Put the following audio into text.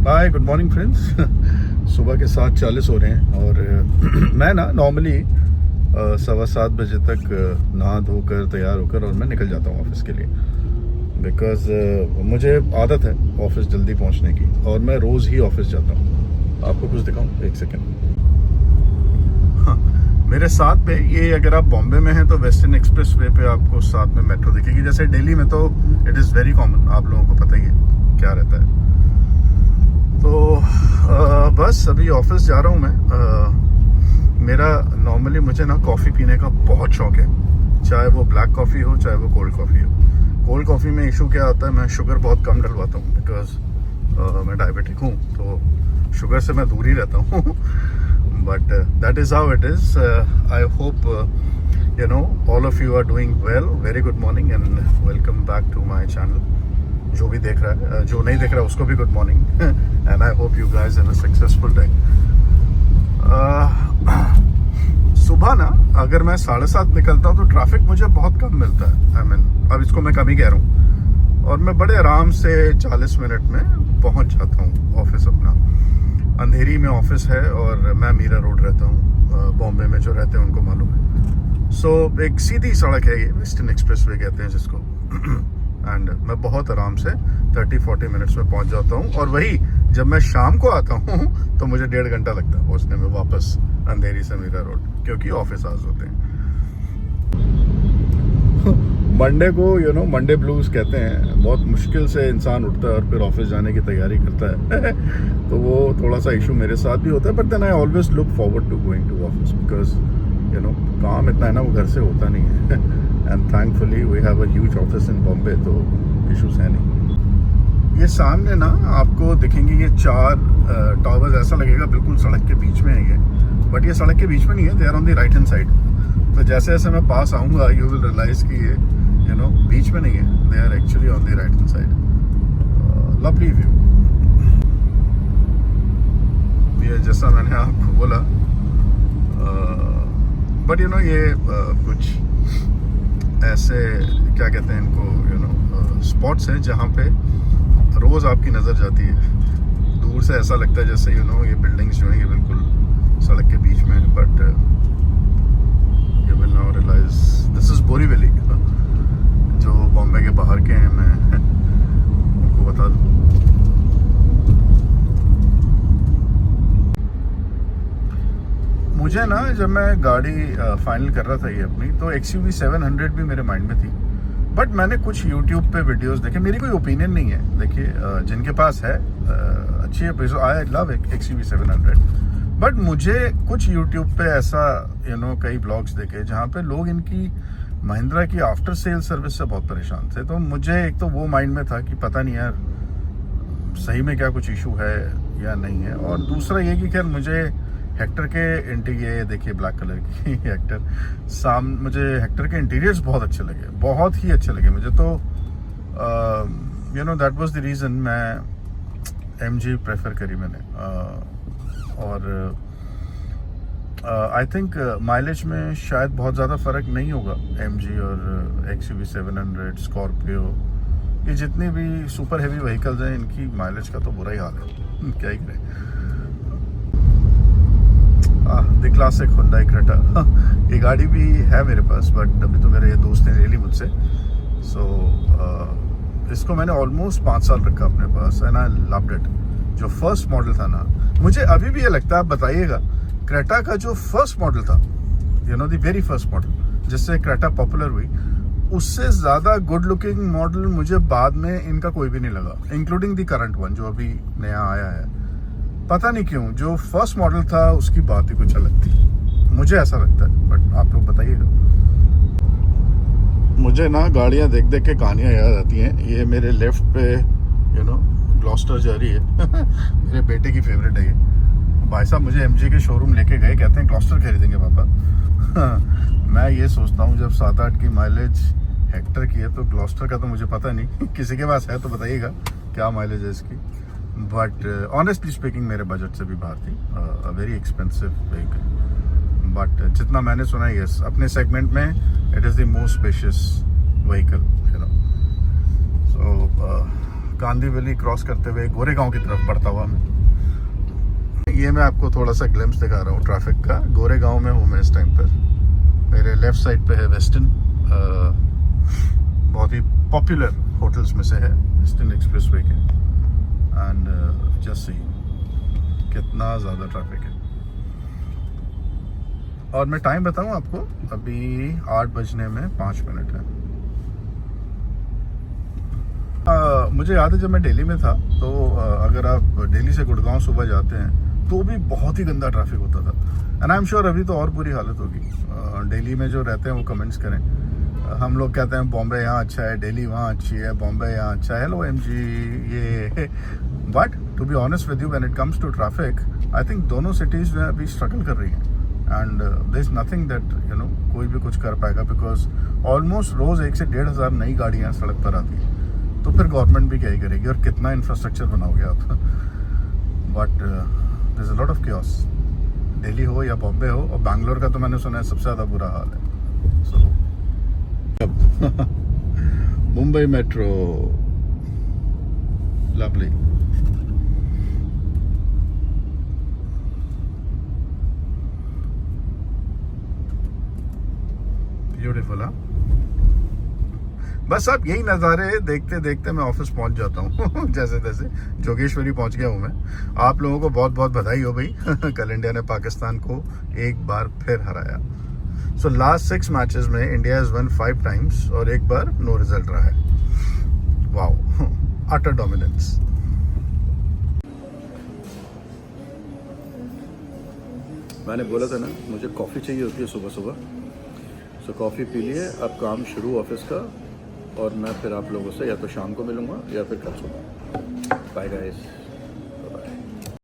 Hi good morning friends. सुबह के 7:40 हो रहे हैं और मैं ना नॉर्मली 7:15 बजे तक नहा धोकर तैयार होकर और मैं निकल जाता हूँ ऑफिस के लिए, बिकॉज मुझे आदत है ऑफिस जल्दी पहुँचने की और मैं रोज़ ही ऑफिस जाता हूँ। आपको कुछ दिखाऊँ, एक सेकेंड। हाँ, मेरे साथ पे ये, अगर आप बॉम्बे में हैं तो वेस्टर्न एक्सप्रेस वे पे आपको साथ में मेट्रो दिखेगी। जैसे दिल्ली में तो इट इज़ वेरी कॉमन, आप लोगों को पता ही है क्या रहता है। तो बस अभी ऑफिस जा रहा हूँ मैं। मेरा नॉर्मली मुझे ना कॉफ़ी पीने का बहुत शौक है, चाहे वो ब्लैक कॉफ़ी हो चाहे वो कोल्ड कॉफ़ी हो। कोल्ड कॉफ़ी में इशू क्या आता है, मैं शुगर बहुत कम डलवाता हूँ, बिकॉज मैं डायबिटिक हूँ तो शुगर से मैं दूर ही रहता हूँ। But that is how it is. I hope you know all of you are doing well. Very good morning and welcome back to my channel. जो भी देख रहा है, जो नहीं देख रहा है उसको भी good morning and I hope you guys have a successful day. सुबह ना अगर मैं 7:30 निकलता हूँ तो ट्रैफिक मुझे बहुत कम मिलता है। आई मीन अब इसको मैं कम ही कह रहा हूँ और मैं बड़े आराम से 40 मिनट में पहुँच जाता हूँ ऑफिस अपना। अंधेरी में ऑफिस है और मैं मीरा रोड रहता हूँ। बॉम्बे में जो रहते हैं उनको मालूम है। सो एक सीधी सड़क है ये, वेस्टर्न एक्सप्रेस वे कहते हैं जिसको। एंड मैं बहुत आराम से 30-40 मिनट्स में पहुंच जाता हूं। और वही जब मैं शाम को आता हूं तो मुझे 1.5 घंटा लगता है पहुंचने में वापस अंधेरी से मीरा रोड, क्योंकि ऑफिस आवर्स होते हैं। मंडे को मंडे ब्लूज कहते हैं। बहुत मुश्किल से इंसान उठता है और फिर ऑफिस जाने की तैयारी करता है। तो वो थोड़ा सा इशू मेरे साथ भी होता है, but then I always look forward to going to office, because काम इतना है ना, वो घर से होता नहीं है। And thankfully we have a huge office in Bombay, तो इश्यूज है नहीं। ये सामने ना आपको दिखेंगे ये 4 टावर्स। ऐसा लगेगा बिल्कुल सड़क के बीच में है ये, बट ये सड़क के बीच में नहीं है, they are on the right hand side. तो जैसे जैसे मैं पास आऊँगा यू विल रियलाइज कि ये बीच में नहीं है, they are actually on the right hand side. Lovely view. ये जैसा मैंने आपको बोला, बट ये कुछ ऐसे क्या कहते हैं इनको, स्पॉट्स हैं जहाँ पे रोज आपकी नज़र जाती है। दूर से ऐसा लगता है जैसे ये बिल्डिंग्स जो हैं ये बिल्कुल सड़क के बीच में है, but you will now realise this is Borivali. जो बॉम्बे के बाहर के हैं मैं उनको बता दूँ। मुझे ना जब मैं गाड़ी फाइनल कर रहा था ये अपनी, तो XUV 700 भी मेरे माइंड में थी, बट मैंने कुछ YouTube पे वीडियोस देखे। मेरी कोई ओपिनियन नहीं है, देखिए जिनके पास है अच्छी है, आई लव XUV 700, बट मुझे कुछ YouTube पे ऐसा कई ब्लॉग्स देखे जहाँ पे लोग इनकी महिंद्रा की आफ्टर सेल सर्विस से बहुत परेशान थे। तो मुझे एक तो वो माइंड में था कि पता नहीं यार सही में क्या कुछ इशू है या नहीं है, और दूसरा ये कि खैर मुझे हेक्टर के ये देखिए ब्लैक कलर की हेक्टर मुझे हेक्टर के इंटीरियर्स बहुत अच्छे लगे, बहुत ही अच्छे लगे मुझे। तो दैट वाज द रीज़न मैं MG प्रेफर करी मैंने। और आई थिंक माइलेज में शायद बहुत ज़्यादा फ़र्क नहीं होगा MG और XUV 700, स्कॉर्पियो, ये जितनी भी सुपर हैवी व्हीकल्स हैं इनकी माइलेज का तो बुरा ही हाल है। क्या ही करें। The classic Hyundai Creta. ये गाड़ी भी है मेरे पास, बट अभी तो मेरे दोस्त ने ले ली मुझसे। सो इसको मैंने ऑलमोस्ट 5 साल रखा अपने पास एंड आई लव्ड इट। जो फर्स्ट मॉडल था ना, मुझे अभी भी ये लगता है, आप बताइएगा, क्रेटा का जो फर्स्ट मॉडल था, द वेरी फर्स्ट मॉडल जिससे क्रेटा पॉपुलर हुई, उससे ज़्यादा गुड लुकिंग मॉडल मुझे बाद में इनका कोई भी नहीं लगा, इंक्लूडिंग द करंट वन जो अभी नया आया है। पता नहीं क्यों, जो फर्स्ट मॉडल था उसकी बात ही कुछ अलग थी, मुझे ऐसा लगता है, बट आप लोग बताइएगा। मुझे ना गाड़ियां देख देख के कहानियां याद आती हैं। ये मेरे लेफ्ट पे ग्लॉस्टर जा रही है। मेरे बेटे की फेवरेट है ये। भाई साहब मुझे MG के शोरूम लेके गए, कहते हैं ग्लॉस्टर खरीदेंगे पापा। मैं ये सोचता हूँ जब 7-8 की माइलेज हेक्टर की है तो ग्लॉस्टर का तो मुझे पता नहीं। किसी के पास है तो बताइएगा क्या माइलेज है इसकी। बट ऑनेस्टली स्पीकिंग मेरे बजट से भी बाहर थी। A very expensive vehicle, but जितना मैंने सुना यस, अपने सेगमेंट में it is the most spacious vehicle. So Gandhi valley cross करते हुए गोरेगांव की तरफ बढ़ता हुआ मैं। ये मैं आपको थोड़ा सा ग्लिम्स दिखा रहा हूँ ट्रैफिक का। गोरेगांव में हूँ मैं इस टाइम पर। मेरे लेफ़्ट साइड पे है वेस्टर्न, बहुत ही पॉपुलर होटल्स में से है वेस्टर्न एक्सप्रेसवे के। एंड जस्ट सी कितना ज़्यादा ट्रैफिक है। और मैं टाइम बताऊँ आपको, अभी 8 बजने में 5 मिनट है। मुझे याद है जब मैं दिल्ली में था तो अगर आप दिल्ली से गुड़गांव सुबह जाते हैं तो भी बहुत ही गंदा ट्रैफिक होता था। एंड आई एम श्योर अभी तो और बुरी हालत होगी। दिल्ली में जो रहते हैं वो कमेंट्स करें। हम लोग कहते हैं बॉम्बे यहाँ अच्छा है, दिल्ली वहाँ अच्छी है, बॉम्बे यहाँ अच्छा है। Hello M G, but to be honest with you when it comes to traffic, I think दोनों सिटीज़ जो है अभी स्ट्रगल कर रही हैं। And there is nothing that कोई भी कुछ कर पाएगा, बिकॉज ऑलमोस्ट रोज़ 1 से 1,500 नई गाड़ियाँ सड़क पर आती हैं। तो फिर गवर्नमेंट भी क्या ही करेगी, और कितना इंफ्रास्ट्रक्चर बनाओगे आप। But there is a lot of chaos, Delhi हो या बॉम्बे हो। और बैंगलोर का तो मैंने सुना है सबसे ज़्यादा बुरा हाल है। सो मुंबई मेट्रो, लवली। ब्यूटीफुल। हाँ, बस अब यही नज़ारे देखते देखते मैं ऑफिस पहुंच जाता हूँ। जैसे तैसे जोगेश्वरी पहुंच गया हूँ मैं। आप लोगों को बहुत बहुत बधाई हो भाई। कल इंडिया ने पाकिस्तान को एक बार फिर हराया। सो लास्ट 6 मैचेस में इंडिया हैज वन 5 टाइम्स और एक बार नो रिजल्ट रहा है। वाओ, अटर डोमिनेंस। मैंने बोला था ना मुझे कॉफ़ी चाहिए होती है सुबह सुबह। सो कॉफ़ी पी लिए, अब काम शुरू ऑफिस का। और मैं फिर आप लोगों से या तो शाम को मिलूंगा या फिर कल सुबह। Bye guys.